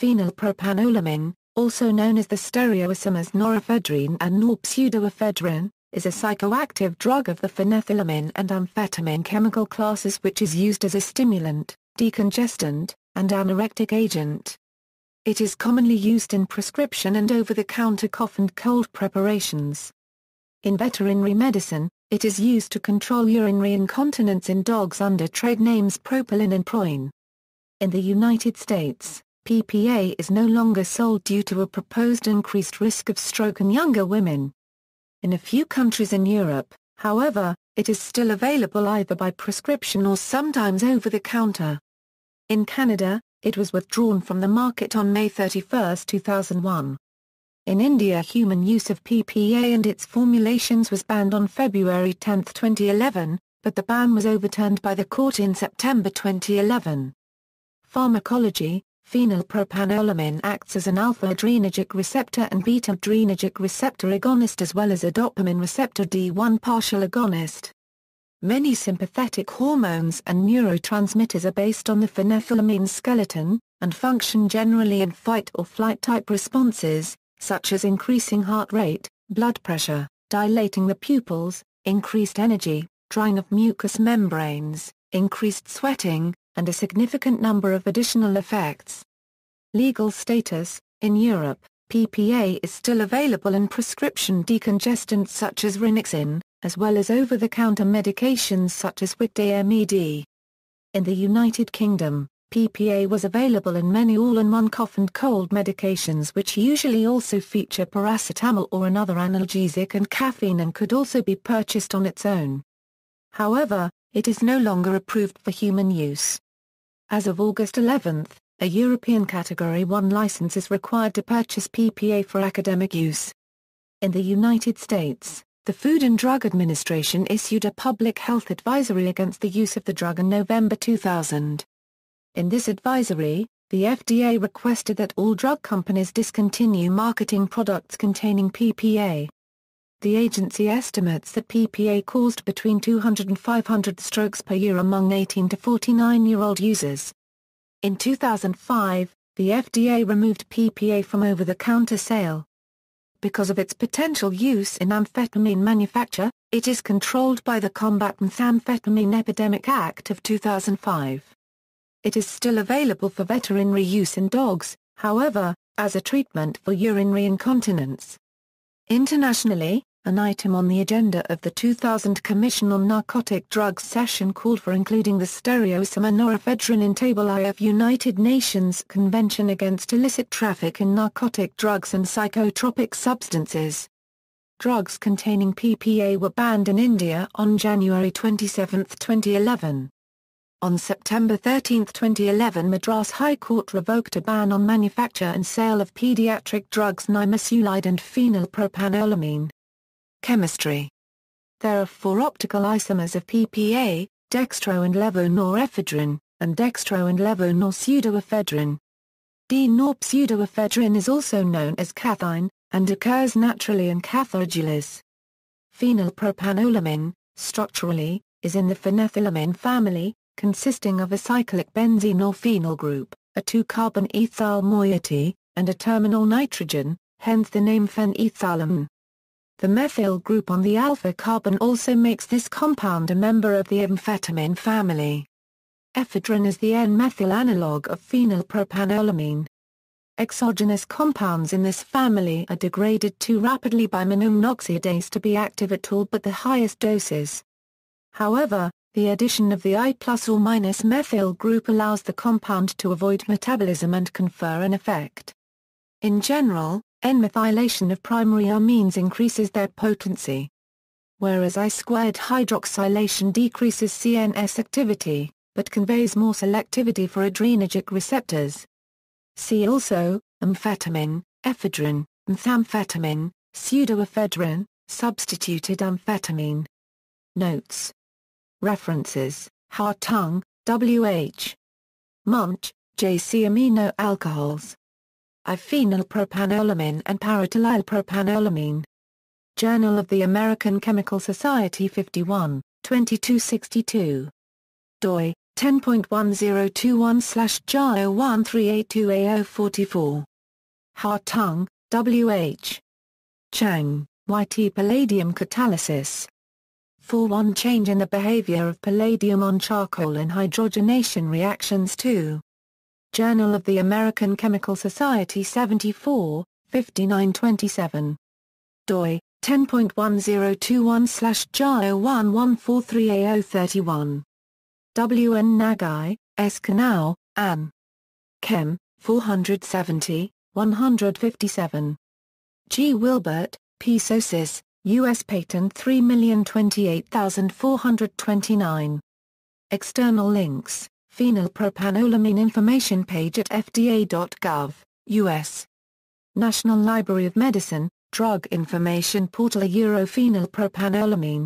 Phenylpropanolamine, also known as the stereoisomers norepinephrine and norpseudoephedrine, is a psychoactive drug of the phenethylamine and amphetamine chemical classes which is used as a stimulant, decongestant, and anorectic agent. It is commonly used in prescription and over-the-counter cough and cold preparations. In veterinary medicine, it is used to control urinary incontinence in dogs under trade names Propylin and Proin. In the United States, PPA is no longer sold due to a proposed increased risk of stroke in younger women. In a few countries in Europe, however, it is still available either by prescription or sometimes over the counter. In Canada, it was withdrawn from the market on May 31, 2001. In India, human use of PPA and its formulations was banned on February 10, 2011, but the ban was overturned by the court in September 2011. Pharmacology: phenylpropanolamine acts as an alpha-adrenergic receptor and beta-adrenergic receptor agonist as well as a dopamine receptor D1 partial agonist. Many sympathetic hormones and neurotransmitters are based on the phenethylamine skeleton, and function generally in fight or flight type responses, such as increasing heart rate, blood pressure, dilating the pupils, increased energy, drying of mucous membranes, increased sweating, and a significant number of additional effects. Legal status: in Europe, PPA is still available in prescription decongestants such as Rinexin, as well as over-the-counter medications such as Wicday MED. In the United Kingdom, PPA was available in many all-in-one cough and cold medications which usually also feature paracetamol or another analgesic and caffeine and could also be purchased on its own. However, it is no longer approved for human use. As of August 11, a European Category 1 license is required to purchase PPA for academic use. In the United States, the Food and Drug Administration issued a public health advisory against the use of the drug in November 2000. In this advisory, the FDA requested that all drug companies discontinue marketing products containing PPA. The agency estimates that PPA caused between 200 and 500 strokes per year among 18 to 49-year-old users. In 2005, the FDA removed PPA from over-the-counter sale. Because of its potential use in amphetamine manufacture, it is controlled by the Combat Methamphetamine Epidemic Act of 2005. It is still available for veterinary use in dogs, however, as a treatment for urinary incontinence. Internationally, an item on the agenda of the 2000 Commission on Narcotic Drugs session called for including the stereoisomer norepinephrine in Table I of United Nations Convention Against Illicit Traffic in Narcotic Drugs and Psychotropic Substances. Drugs containing PPA were banned in India on January 27, 2011. On September 13, 2011, Madras High Court revoked a ban on manufacture and sale of pediatric drugs nimesulide and phenylpropanolamine. Chemistry: there are 4 optical isomers of PPA, dextro and levonorepinephrine, and dextro and levonorpseudoephedrine. D-norpseudoephedrine is also known as cathine, and occurs naturally in cathogulas. Phenylpropanolamine, structurally, is in the phenethylamine family, consisting of a cyclic benzene or phenyl group, a 2-carbon ethyl moiety, and a terminal nitrogen, hence the name phenethylamine. The methyl group on the alpha carbon also makes this compound a member of the amphetamine family. Ephedrine is the N-methyl analog of phenylpropanolamine. Exogenous compounds in this family are degraded too rapidly by monoxidase to be active at all but the highest doses. However, the addition of the I+ or minus methyl group allows the compound to avoid metabolism and confer an effect. In general, N-methylation of primary amines increases their potency, whereas I² hydroxylation decreases CNS activity, but conveys more selectivity for adrenergic receptors. See also, amphetamine, ephedrine, methamphetamine, pseudoephedrine, substituted amphetamine. Notes. References: Hartung, W.H. Munch, J.C. Amino alcohols. Phenylpropanolamine and paraethylalpropanolamine. Journal of the American Chemical Society 51, 2262. doi 10.1021/JA01382A044. Hartung, W.H. Chang, Y.T. Palladium catalysis. 4.1 Change in the behavior of palladium on charcoal in hydrogenation reactions 2. Journal of the American Chemical Society 74, 5927. doi, 10.1021/JA01143831. W. N. Nagai, S. Kanao, Ann. Chem, 470, 157. G. Wilbert, P. Sosis, U.S. Patent 3028429. External links, Phenylpropanolamine information page at fda.gov, U.S. National Library of Medicine, Drug Information Portal. Phenylpropanolamine.